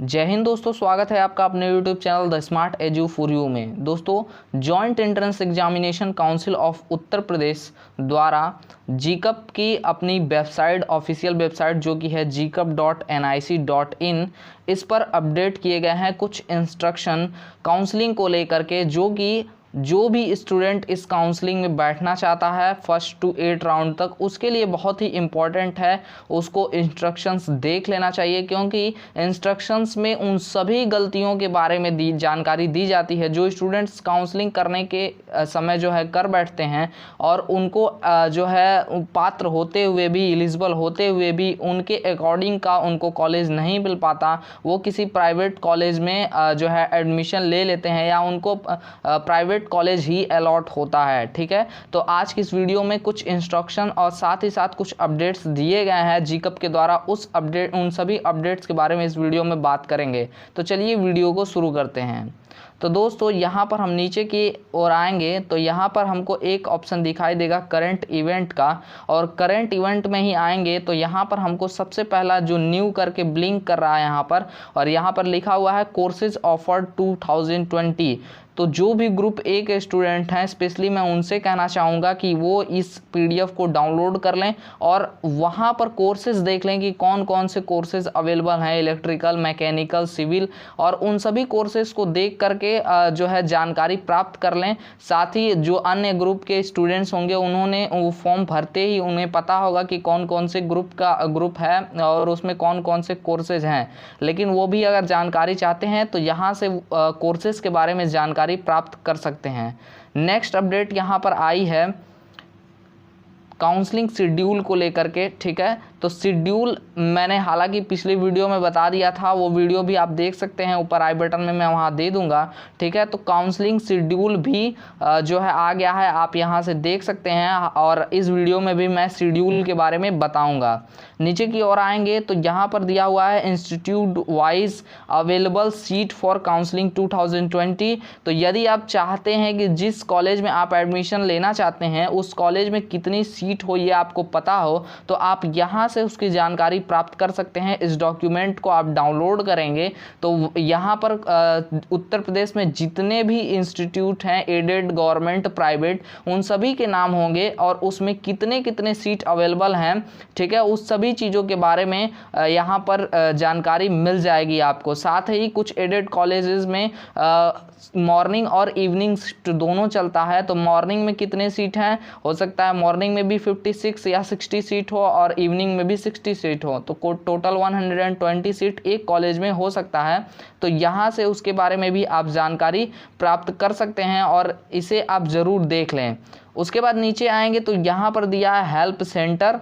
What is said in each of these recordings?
जय हिंद दोस्तों, स्वागत है आपका अपने YouTube channel the smart edu for you में। दोस्तों, joint entrance examination council of Uttar Pradesh द्वारा जीकअप की अपनी वेबसाइट, ऑफिशियल वेबसाइट जो कि है gcup.nic.in, इस पर अपडेट किए गए हैं कुछ इंस्ट्रक्शन काउंसलिंग को लेकर के, जो कि जो भी स्टूडेंट इस काउंसलिंग में बैठना चाहता है फर्स्ट टू 8 राउंड तक, उसके लिए बहुत ही इम्पॉर्टेंट है उसको इंस्ट्रक्शंस देख लेना चाहिए, क्योंकि इंस्ट्रक्शंस में उन सभी गलतियों के बारे में जानकारी दी जाती है जो स्टूडेंट्स काउंसलिंग करने के समय जो है कर बैठते हैं, और उनको जो है पात्र होते हुए भी, एलिजिबल होते हुए भी उनके अकॉर्डिंग का उनको कॉलेज नहीं मिल पाता, वो किसी प्राइवेट कॉलेज में जो है एडमिशन ले लेते हैं या उनको प्राइवेट कॉलेज ही अलॉट होता है। ठीक है, तो आज की इस वीडियो में कुछ इंस्ट्रक्शन और साथ ही साथ कुछ अपडेट्स दिए गए हैं जीकअप के द्वारा, उन सभी अपडेट्स के बारे में इस वीडियो में बात करेंगे। तो चलिए वीडियो को शुरू करते हैं। तो दोस्तों, यहाँ पर हम नीचे की ओर आएंगे तो यहाँ पर हमको एक ऑप्शन दिखाई देगा करंट इवेंट का, और करंट इवेंट में ही आएंगे तो यहाँ पर हमको सबसे पहला जो न्यू करके ब्लिंक कर रहा है यहाँ पर, और यहाँ पर लिखा हुआ है कोर्सेज ऑफर्ड 2020। तो जो भी ग्रुप ए के स्टूडेंट हैं, स्पेशली मैं उनसे कहना चाहूँगा कि वो इस पीडीएफ को डाउनलोड कर लें और वहाँ पर कोर्सेज देख लें कि कौन कौन से कोर्सेज अवेलेबल हैं, इलेक्ट्रिकल, मैकेनिकल, सिविल, और उन सभी कोर्सेज को देख करके जो है जानकारी प्राप्त कर लें। साथ ही जो अन्य ग्रुप के स्टूडेंट्स होंगे, उन्होंने वो फॉर्म भरते ही उन्हें पता होगा कि कौन कौन से ग्रुप है और उसमें कौन कौन से कोर्सेज हैं, लेकिन वो भी अगर जानकारी चाहते हैं तो यहाँ से कोर्सेज के बारे में जानकारी प्राप्त कर सकते हैं। नेक्स्ट अपडेट यहाँ पर आई है काउंसलिंग शेड्यूल को लेकर के। ठीक है, तो शेड्यूल मैंने हालांकि पिछली वीडियो में बता दिया था, वो वीडियो भी आप देख सकते हैं, ऊपर आई बटन में मैं वहाँ दे दूंगा। ठीक है, तो काउंसलिंग शेड्यूल भी जो है आ गया है, आप यहाँ से देख सकते हैं, और इस वीडियो में भी मैं शेड्यूल के बारे में बताऊंगा। नीचे की ओर आएंगे तो यहाँ पर दिया हुआ है institute wise available seat for counselling 2020। तो यदि आप चाहते हैं कि जिस कॉलेज में आप एडमिशन लेना चाहते हैं उस कॉलेज में कितनी सीट हो ये आपको पता हो, तो आप यहाँ से उसकी जानकारी प्राप्त कर सकते हैं। इस डॉक्यूमेंट को आप डाउनलोड करेंगे तो यहाँ पर उत्तर प्रदेश में जितने भी इंस्टीट्यूट हैं, एडेड, गवर्नमेंट, प्राइवेट, उन सभी के नाम होंगे और उसमें कितने कितने सीट अवेलेबल हैं। ठीक है, उस सभी चीज़ों के बारे में यहाँ पर जानकारी मिल जाएगी आपको। साथ ही कुछ एडेड कॉलेजेस में मॉर्निंग और इवनिंग शिफ्ट दोनों चलता है, तो मॉर्निंग में कितने सीट हैं, हो सकता है मॉर्निंग में भी 56 या 60 सीट हो और इवनिंग में भी 60 सीट हो, तो टोटल 120 सीट एक कॉलेज में हो सकता है। तो यहाँ से उसके बारे में भी आप जानकारी प्राप्त कर सकते हैं और इसे आप ज़रूर देख लें। उसके बाद नीचे आएंगे तो यहाँ पर दिया है हेल्प सेंटर।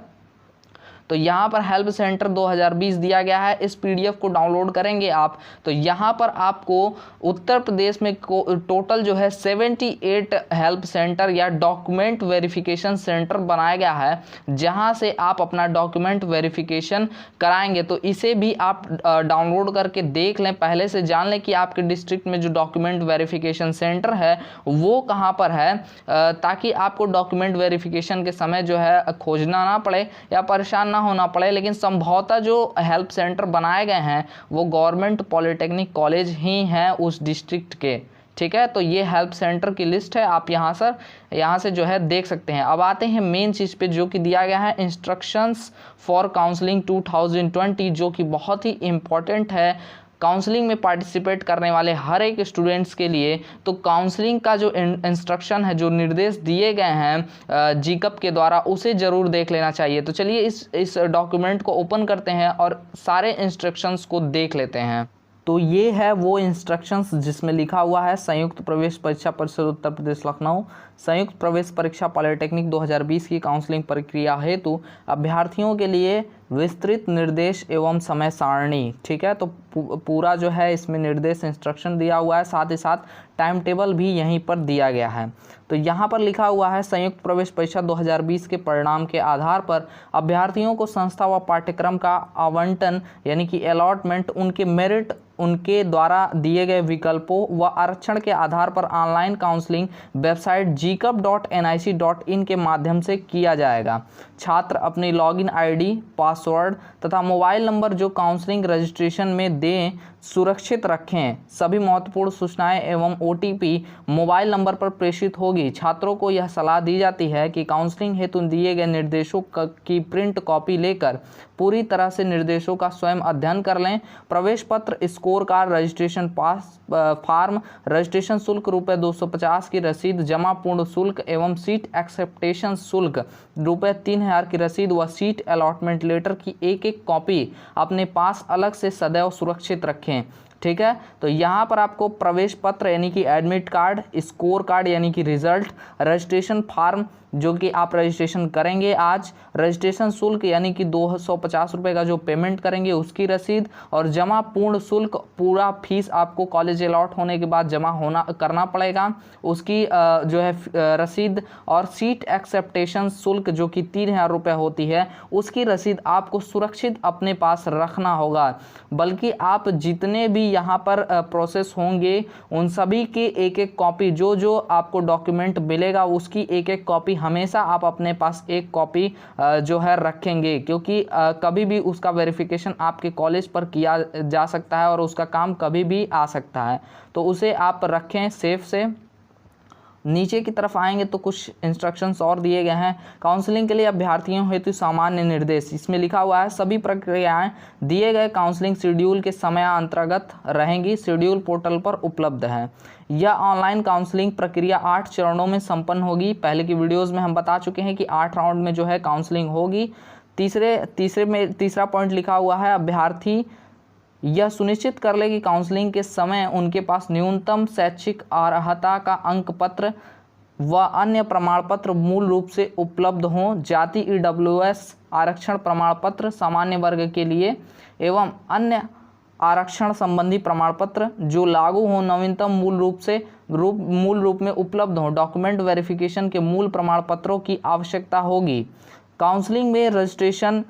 तो यहाँ पर हेल्प सेंटर 2020 दिया गया है। इस पीडीएफ को डाउनलोड करेंगे आप तो यहाँ पर आपको उत्तर प्रदेश में टोटल जो है 78 हेल्प सेंटर या डॉक्यूमेंट वेरिफिकेशन सेंटर बनाया गया है, जहाँ से आप अपना डॉक्यूमेंट वेरिफिकेशन कराएंगे। तो इसे भी आप डाउनलोड करके देख लें, पहले से जान लें कि आपके डिस्ट्रिक्ट में जो डॉक्यूमेंट वेरिफिकेशन सेंटर है वो कहाँ पर है, ताकि आपको डॉक्यूमेंट वेरिफिकेशन के समय जो है खोजना ना पड़े या परेशान ना होना पड़े। लेकिन संभवतः जो हेल्प सेंटर बनाए गए हैं वो गवर्नमेंट पॉलिटेक्निक कॉलेज ही हैं उस डिस्ट्रिक्ट के। ठीक है, तो ये हेल्प सेंटर की लिस्ट है, आप यहाँ से जो है देख सकते हैं। अब आते हैं मेन चीज़ पे जो कि दिया गया है इंस्ट्रक्शंस फॉर काउंसलिंग 2020, जो कि बहुत ही इम्पॉर्टेंट है काउंसलिंग में पार्टिसिपेट करने वाले हर एक स्टूडेंट्स के लिए। तो काउंसलिंग का जो इंस्ट्रक्शन है, जो निर्देश दिए गए हैं जीकअप के द्वारा, उसे ज़रूर देख लेना चाहिए। तो चलिए इस डॉक्यूमेंट को ओपन करते हैं और सारे इंस्ट्रक्शंस को देख लेते हैं। तो ये है वो इंस्ट्रक्शंस जिसमें लिखा हुआ है संयुक्त प्रवेश परीक्षा परिषद उत्तर प्रदेश लखनऊ संयुक्त प्रवेश परीक्षा पॉलिटेक्निक 2020 की काउंसलिंग प्रक्रिया हेतु अभ्यर्थियों के लिए विस्तृत निर्देश एवं समय सारणी। ठीक है, तो पूरा जो है इसमें निर्देश इंस्ट्रक्शन दिया हुआ है, साथ ही साथ टाइम टेबल भी यहीं पर दिया गया है। तो यहाँ पर लिखा हुआ है संयुक्त प्रवेश परीक्षा 2020 के परिणाम के आधार पर अभ्यर्थियों को संस्था व पाठ्यक्रम का आवंटन यानी कि अलॉटमेंट उनके मेरिट, उनके द्वारा दिए गए विकल्पों व आरक्षण के आधार पर ऑनलाइन काउंसलिंग वेबसाइट gcup.nic.in के माध्यम से किया जाएगा। छात्र अपनी लॉगिन आईडी, पासवर्ड तथा मोबाइल नंबर जो काउंसलिंग रजिस्ट्रेशन में दें सुरक्षित रखें। सभी महत्वपूर्ण सूचनाएं एवं OTP मोबाइल नंबर पर प्रेषित होगी। छात्रों को यह सलाह दी जाती है कि काउंसलिंग हेतु दिए गए निर्देशों की प्रिंट कॉपी लेकर पूरी तरह से निर्देशों का स्वयं अध्ययन कर लें। प्रवेश पत्र, स्कोर कार्ड, रजिस्ट्रेशन पास फॉर्म, रजिस्ट्रेशन शुल्क रुपये 250 की रसीद, जमा पूर्ण शुल्क एवं सीट एक्सेप्टेशन शुल्क रुपये 3000 की रसीद व सीट अलॉटमेंट लेटर की एक कॉपी अपने पास अलग से सदैव सुरक्षित रखें। ठीक है, तो यहाँ पर आपको प्रवेश पत्र यानी कि एडमिट कार्ड, स्कोर कार्ड यानी कि रिजल्ट, रजिस्ट्रेशन फॉर्म जो कि आप रजिस्ट्रेशन करेंगे आज, रजिस्ट्रेशन शुल्क यानी कि 250 रुपये का जो पेमेंट करेंगे उसकी रसीद, और जमा पूर्ण शुल्क, पूरा फीस आपको कॉलेज अलॉट होने के बाद जमा करना पड़ेगा, उसकी जो है रसीद, और सीट एक्सेप्टेशन शुल्क जो कि 3000 रुपये होती है उसकी रसीद आपको सुरक्षित अपने पास रखना होगा। बल्कि आप जितने भी यहाँ पर प्रोसेस होंगे उन सभी की एक कॉपी, जो आपको डॉक्यूमेंट मिलेगा उसकी एक कॉपी हमेशा आप अपने पास एक कॉपी जो है रखेंगे, क्योंकि कभी भी उसका वेरिफिकेशन आपके कॉलेज पर किया जा सकता है और उसका काम कभी भी आ सकता है, तो उसे आप रखें सेफ से। नीचे की तरफ आएंगे तो कुछ इंस्ट्रक्शंस और दिए गए हैं। काउंसलिंग के लिए अभ्यर्थियों हेतु सामान्य निर्देश, इसमें लिखा हुआ है सभी प्रक्रियाएं दिए गए काउंसलिंग शेड्यूल के समय अंतर्गत रहेंगी, शेड्यूल पोर्टल पर उपलब्ध है। यह ऑनलाइन काउंसलिंग प्रक्रिया 8 चरणों में संपन्न होगी। पहले की वीडियोज़ में हम बता चुके हैं कि 8 राउंड में जो है काउंसलिंग होगी। तीसरा पॉइंट लिखा हुआ है अभ्यर्थी यह सुनिश्चित कर ले कि काउंसलिंग के समय उनके पास न्यूनतम शैक्षिक अर्हता का अंक पत्र व अन्य प्रमाण पत्र मूल रूप से उपलब्ध हों। जाति EWS आरक्षण प्रमाण पत्र सामान्य वर्ग के लिए एवं अन्य आरक्षण संबंधी प्रमाण पत्र जो लागू हों नवीनतम मूल रूप में उपलब्ध हों। डॉक्यूमेंट वेरिफिकेशन के मूल प्रमाण पत्रों की आवश्यकता होगी। काउंसलिंग में रजिस्ट्रेशन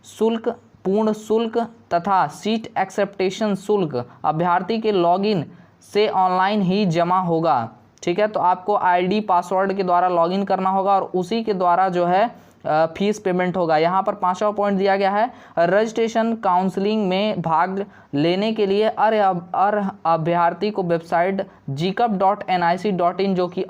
शुल्क, पूर्ण शुल्क तथा सीट एक्सेप्टेशन शुल्क अभ्यर्थी के लॉगिन से ऑनलाइन ही जमा होगा। ठीक है, तो आपको आईडी, पासवर्ड के द्वारा लॉगिन करना होगा और उसी के द्वारा जो है फीस पेमेंट होगा। यहाँ पर 5वां पॉइंट दिया गया है रजिस्ट्रेशन काउंसलिंग में भाग लेने के लिए अभ्यर्थी को वेबसाइट gcup.nic.in जो कि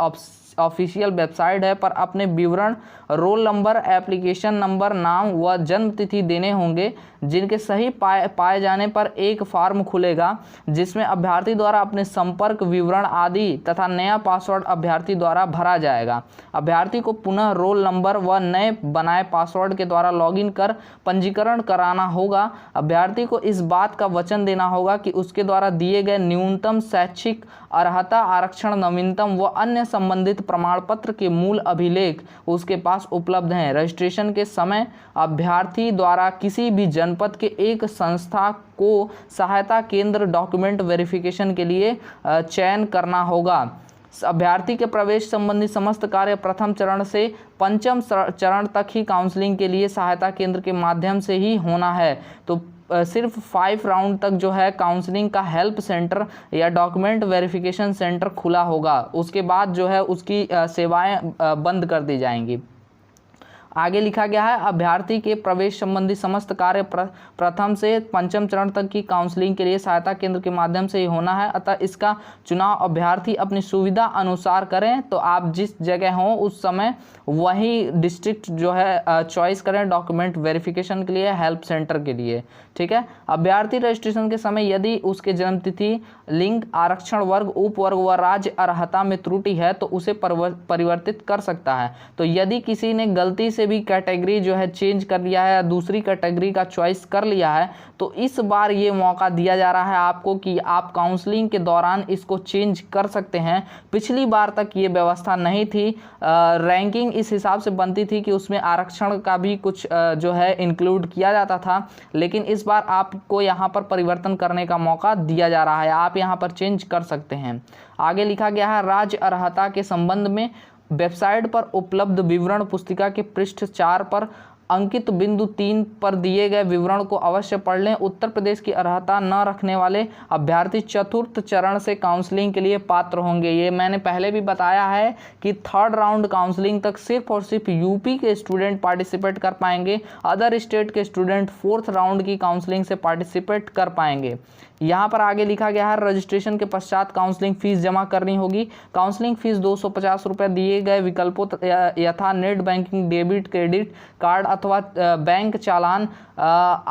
ऑफिशियल वेबसाइट है पर अपने विवरण, रोल नंबर, एप्लीकेशन नंबर, नाम व जन्म तिथि देने होंगे, जिनके सही पाए जाने पर एक फॉर्म खुलेगा जिसमें अभ्यर्थी द्वारा अपने संपर्क विवरण आदि तथा नया पासवर्ड अभ्यर्थी द्वारा भरा जाएगा। अभ्यर्थी को पुनः रोल नंबर व नए बनाए पासवर्ड के द्वारा लॉगिन कर पंजीकरण कराना होगा। अभ्यर्थी को इस बात का वचन देना होगा कि उसके द्वारा दिए गए न्यूनतम शैक्षिक अर्हता, आरक्षण, नवीनतम व अन्य संबंधित प्रमाण पत्र के मूल अभिलेख उसके पास उपलब्ध हैं। रजिस्ट्रेशन के समय अभ्यर्थी द्वारा किसी भी जनपद के एक संस्था को सहायता केंद्र डॉक्यूमेंट वेरिफिकेशन के लिए चयन करना होगा। अभ्यर्थी के प्रवेश संबंधी समस्त कार्य प्रथम चरण से 5वें चरण तक ही काउंसलिंग के लिए सहायता केंद्र के माध्यम से ही होना है। तो सिर्फ 5 राउंड तक जो है काउंसलिंग का हेल्प सेंटर या डॉक्यूमेंट वेरिफिकेशन सेंटर खुला होगा, उसके बाद जो है उसकी सेवाएं बंद कर दी जाएंगी। आगे लिखा गया है अभ्यर्थी के प्रवेश संबंधी समस्त कार्य प्रथम से 5वें चरण तक की काउंसलिंग के लिए सहायता केंद्र के माध्यम से ही होना है, अतः इसका चुनाव अभ्यर्थी अपनी सुविधा अनुसार करें। तो आप जिस जगह हों उस समय वही डिस्ट्रिक्ट जो है चॉइस करें डॉक्यूमेंट वेरिफिकेशन के लिए, हेल्प सेंटर के लिए। ठीक है, अभ्यर्थी रजिस्ट्रेशन के समय यदि उसके जन्मतिथि, लिंग, आरक्षण वर्ग, उपवर्ग व राज्य अर्हता में त्रुटि है तो उसे परिवर्तित कर सकता है। तो यदि किसी ने गलती से भी कैटेगरी जो है चेंज कर लिया है या दूसरी कैटेगरी का चॉइस कर लिया है, तो इस बार ये मौका दिया जा रहा है आपको कि आप काउंसलिंग के दौरान इसको चेंज कर सकते हैं। पिछली बार तक ये व्यवस्था नहीं थी, रैंकिंग इस हिसाब से बनती थी कि उसमें आरक्षण का भी कुछ जो है इंक्लूड किया जाता था, लेकिन इस बार आपको यहाँ पर परिवर्तन करने का मौका दिया जा रहा है, आप यहाँ पर चेंज कर सकते हैं। आगे लिखा गया है राज्य अर्हता के संबंध में वेबसाइट पर उपलब्ध विवरण पुस्तिका के पृष्ठ 4 पर अंकित बिंदु 3 पर दिए गए विवरण को अवश्य पढ़ लें। उत्तर प्रदेश की अर्हता न रखने वाले अभ्यर्थी चतुर्थ चरण से काउंसलिंग के लिए पात्र होंगे। ये मैंने पहले भी बताया है कि थर्ड राउंड काउंसलिंग तक सिर्फ और सिर्फ यूपी के स्टूडेंट पार्टिसिपेट कर पाएंगे, अदर स्टेट के स्टूडेंट फोर्थ राउंड की काउंसलिंग से पार्टिसिपेट कर पाएंगे। यहाँ पर आगे लिखा गया है रजिस्ट्रेशन के पश्चात काउंसलिंग फीस जमा करनी होगी। काउंसलिंग फीस 250 रुपये दिए गए विकल्पों यथा net banking, debit credit card अथवा बैंक चालान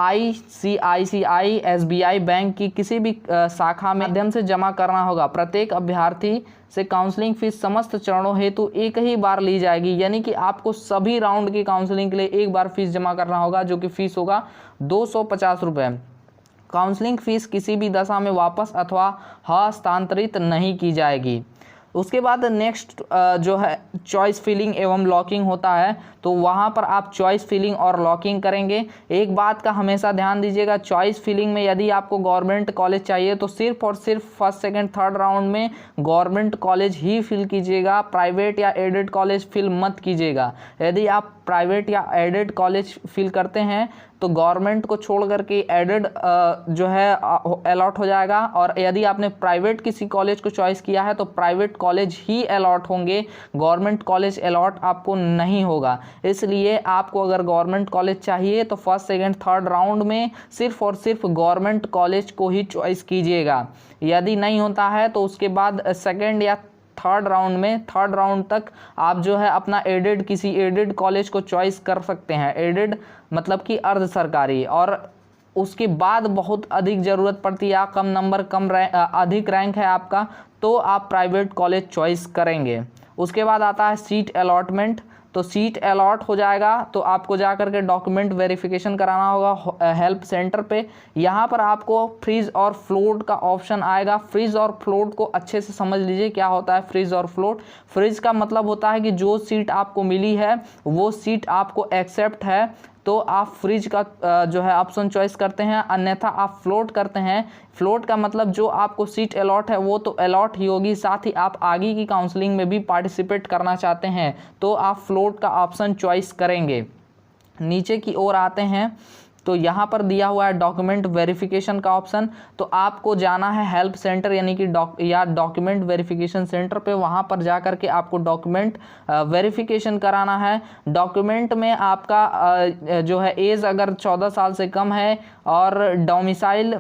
ICICI SBI बैंक की किसी भी शाखा में माध्यम से जमा करना होगा। प्रत्येक अभ्यर्थी से काउंसलिंग फीस समस्त चरणों हेतु एक ही बार ली जाएगी, यानी कि आपको सभी राउंड की काउंसलिंग के लिए एक बार फीस जमा करना होगा, जो कि फीस होगा 250 रुपये। काउंसलिंग फीस किसी भी दशा में वापस अथवा हस्तांतरित नहीं की जाएगी। उसके बाद नेक्स्ट जो है चॉइस फिलिंग एवं लॉकिंग होता है, तो वहाँ पर आप चॉइस फिलिंग और लॉकिंग करेंगे। एक बात का हमेशा ध्यान दीजिएगा, चॉइस फिलिंग में यदि आपको गवर्नमेंट कॉलेज चाहिए तो सिर्फ और सिर्फ फर्स्ट सेकंड थर्ड राउंड में गवर्नमेंट कॉलेज ही फिल कीजिएगा, प्राइवेट या एडेड कॉलेज फिल मत कीजिएगा। यदि आप प्राइवेट या एडेड कॉलेज फिल करते हैं तो गवर्नमेंट को छोड़ करके एडेड जो है अलॉट हो जाएगा, और यदि आपने प्राइवेट किसी कॉलेज को चॉइस किया है तो प्राइवेट कॉलेज ही अलॉट होंगे, गवर्नमेंट कॉलेज अलॉट आपको नहीं होगा। इसलिए आपको अगर गवर्नमेंट कॉलेज चाहिए तो फर्स्ट सेकंड थर्ड राउंड में सिर्फ और सिर्फ गवर्नमेंट कॉलेज को ही चॉइस कीजिएगा। यदि नहीं होता है तो उसके बाद सेकंड या थर्ड राउंड तक आप जो है अपना किसी एडेड कॉलेज को चॉइस कर सकते हैं। एडेड मतलब कि अर्ध सरकारी, और उसके बाद बहुत अधिक ज़रूरत पड़ती है, कम नंबर अधिक रैंक है आपका, तो आप प्राइवेट कॉलेज चॉइस करेंगे। उसके बाद आता है सीट अलॉटमेंट। तो सीट अलॉट हो जाएगा तो आपको जा करके डॉक्यूमेंट वेरिफिकेशन कराना होगा हेल्प सेंटर पे। यहाँ पर आपको फ्रीज और फ्लोट का ऑप्शन आएगा। फ्रीज और फ्लोट को अच्छे से समझ लीजिए क्या होता है फ्रीज और फ्लोट। फ्रीज का मतलब होता है कि जो सीट आपको मिली है वो सीट आपको एक्सेप्ट है तो आप फ्रीज का जो है ऑप्शन चॉइस करते हैं, अन्यथा आप फ्लोट करते हैं। फ्लोट का मतलब जो आपको सीट अलॉट है वो तो अलॉट ही होगी, साथ ही आप आगे की काउंसलिंग में भी पार्टिसिपेट करना चाहते हैं तो आप फ्लोट का ऑप्शन चॉइस करेंगे। नीचे की ओर आते हैं तो यहाँ पर दिया हुआ है डॉक्यूमेंट वेरिफिकेशन का ऑप्शन। तो आपको जाना है हेल्प सेंटर यानी कि डॉक्यूमेंट वेरिफिकेशन सेंटर पे, वहाँ पर जा कर के आपको डॉक्यूमेंट वेरिफिकेशन कराना है। डॉक्यूमेंट में आपका जो है एज अगर 14 साल से कम है और डोमिसाइल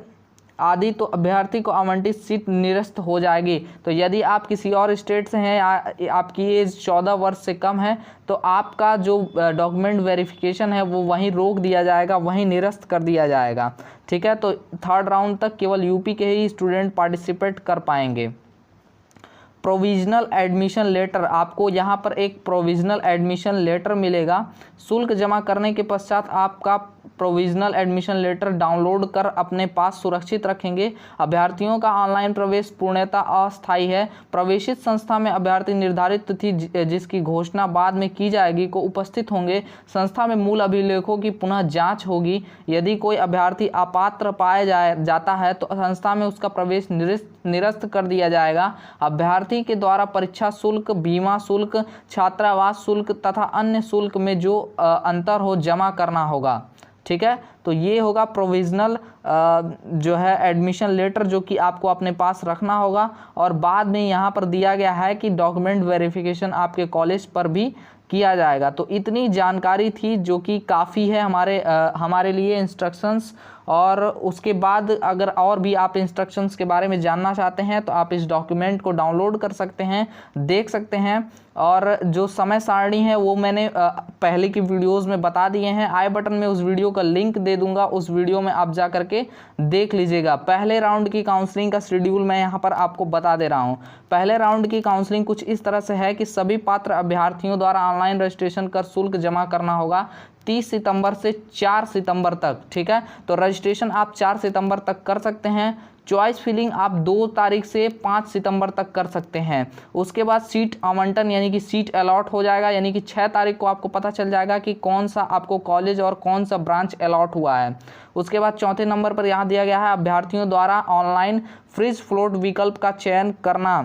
आदि तो अभ्यर्थी को आवंटित सीट निरस्त हो जाएगी। तो यदि आप किसी और स्टेट से हैं या आपकी एज 14 वर्ष से कम है तो आपका जो डॉक्यूमेंट वेरिफिकेशन है वो वहीं रोक दिया जाएगा, वहीं निरस्त कर दिया जाएगा। ठीक है, तो थर्ड राउंड तक केवल यूपी के ही स्टूडेंट पार्टिसिपेट कर पाएंगे। प्रोविजनल एडमिशन लेटर, आपको यहाँ पर एक प्रोविजनल एडमिशन लेटर मिलेगा। शुल्क जमा करने के पश्चात आपका प्रोविजनल एडमिशन लेटर डाउनलोड कर अपने पास सुरक्षित रखेंगे। अभ्यर्थियों का ऑनलाइन प्रवेश पूर्णतः अस्थायी है। प्रवेशित संस्था में अभ्यर्थी निर्धारित तिथि जिसकी घोषणा बाद में की जाएगी को उपस्थित होंगे। संस्था में मूल अभिलेखों की पुनः जांच होगी। यदि कोई अभ्यर्थी अपात्र पाया जाता है तो संस्था में उसका प्रवेश निरस्त कर दिया जाएगा। अभ्यर्थी के द्वारा परीक्षा शुल्क, बीमा शुल्क, छात्रावास शुल्क तथा अन्य शुल्क में जो अंतर हो जमा करना होगा। ठीक है, तो ये होगा प्रोविजनल जो है एडमिशन लेटर जो कि आपको अपने पास रखना होगा। और बाद में यहाँ पर दिया गया है कि डॉक्यूमेंट वेरिफिकेशन आपके कॉलेज पर भी किया जाएगा। तो इतनी जानकारी थी जो कि काफ़ी है हमारे लिए इंस्ट्रक्शंस। और उसके बाद अगर और भी आप इंस्ट्रक्शंस के बारे में जानना चाहते हैं तो आप इस डॉक्यूमेंट को डाउनलोड कर सकते हैं, देख सकते हैं। और जो समय सारणी है वो मैंने पहले की वीडियोस में बता दिए हैं। आई बटन में उस वीडियो का लिंक दे दूंगा, उस वीडियो में आप जा करके देख लीजिएगा। पहले राउंड की काउंसलिंग का शेड्यूल मैं यहाँ पर आपको बता दे रहा हूँ। पहले राउंड की काउंसलिंग कुछ इस तरह से है कि सभी पात्र अभ्यर्थियों द्वारा ऑनलाइन रजिस्ट्रेशन कर शुल्क जमा करना होगा 30 सितंबर से 4 सितंबर तक। ठीक है, तो रजिस्ट्रेशन आप 4 सितंबर तक कर सकते हैं। चॉइस फिलिंग आप 2 तारीख से 5 सितंबर तक कर सकते हैं। उसके बाद सीट आवंटन यानी कि सीट अलॉट हो जाएगा, यानी कि 6 तारीख को आपको पता चल जाएगा कि कौन सा आपको कॉलेज और कौन सा ब्रांच अलॉट हुआ है। उसके बाद चौथे नंबर पर यहाँ दिया गया है अभ्यर्थियों द्वारा ऑनलाइन फ्रीज फ्लोट विकल्प का चयन करना।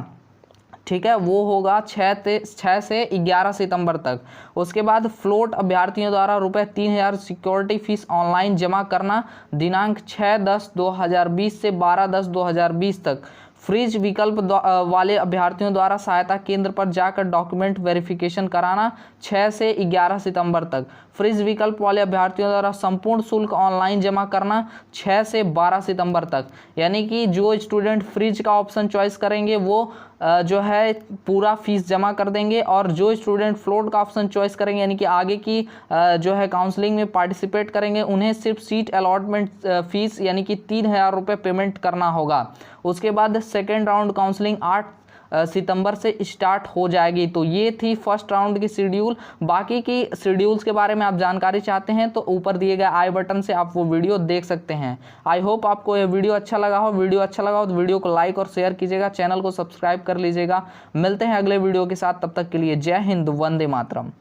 ठीक है, वो होगा 6 से 11 सितंबर तक। उसके बाद फ्लोट अभ्यर्थियों द्वारा ₹3000 सिक्योरिटी फीस ऑनलाइन जमा करना दिनांक 6/10/2020 से 12/10/2020 तक। फ्रीज विकल्प वाले अभ्यर्थियों द्वारा सहायता केंद्र पर जाकर डॉक्यूमेंट वेरिफिकेशन कराना 6 से 11 सितंबर तक। फ्रीज विकल्प वाले अभ्यर्थियों द्वारा संपूर्ण शुल्क ऑनलाइन जमा करना 6 से 12 सितंबर तक। यानी कि जो स्टूडेंट फ्रीज का ऑप्शन चॉइस करेंगे वो जो है पूरा फीस जमा कर देंगे, और जो स्टूडेंट फ्लोट का ऑप्शन चॉइस करेंगे यानी कि आगे की जो है काउंसलिंग में पार्टिसिपेट करेंगे उन्हें सिर्फ सीट अलॉटमेंट फीस यानी कि 3000 रुपये पेमेंट करना होगा। उसके बाद सेकेंड राउंड काउंसलिंग 8 सितंबर से स्टार्ट हो जाएगी। तो ये थी फर्स्ट राउंड की शेड्यूल। बाकी की शेड्यूल्स के बारे में आप जानकारी चाहते हैं तो ऊपर दिए गए आई बटन से आप वो वीडियो देख सकते हैं। आई होप आपको ये वीडियो अच्छा लगा हो। वीडियो अच्छा लगा हो तो वीडियो को लाइक और शेयर कीजिएगा, चैनल को सब्सक्राइब कर लीजिएगा। मिलते हैं अगले वीडियो के साथ, तब तक के लिए जय हिंद, वंदे मातरम।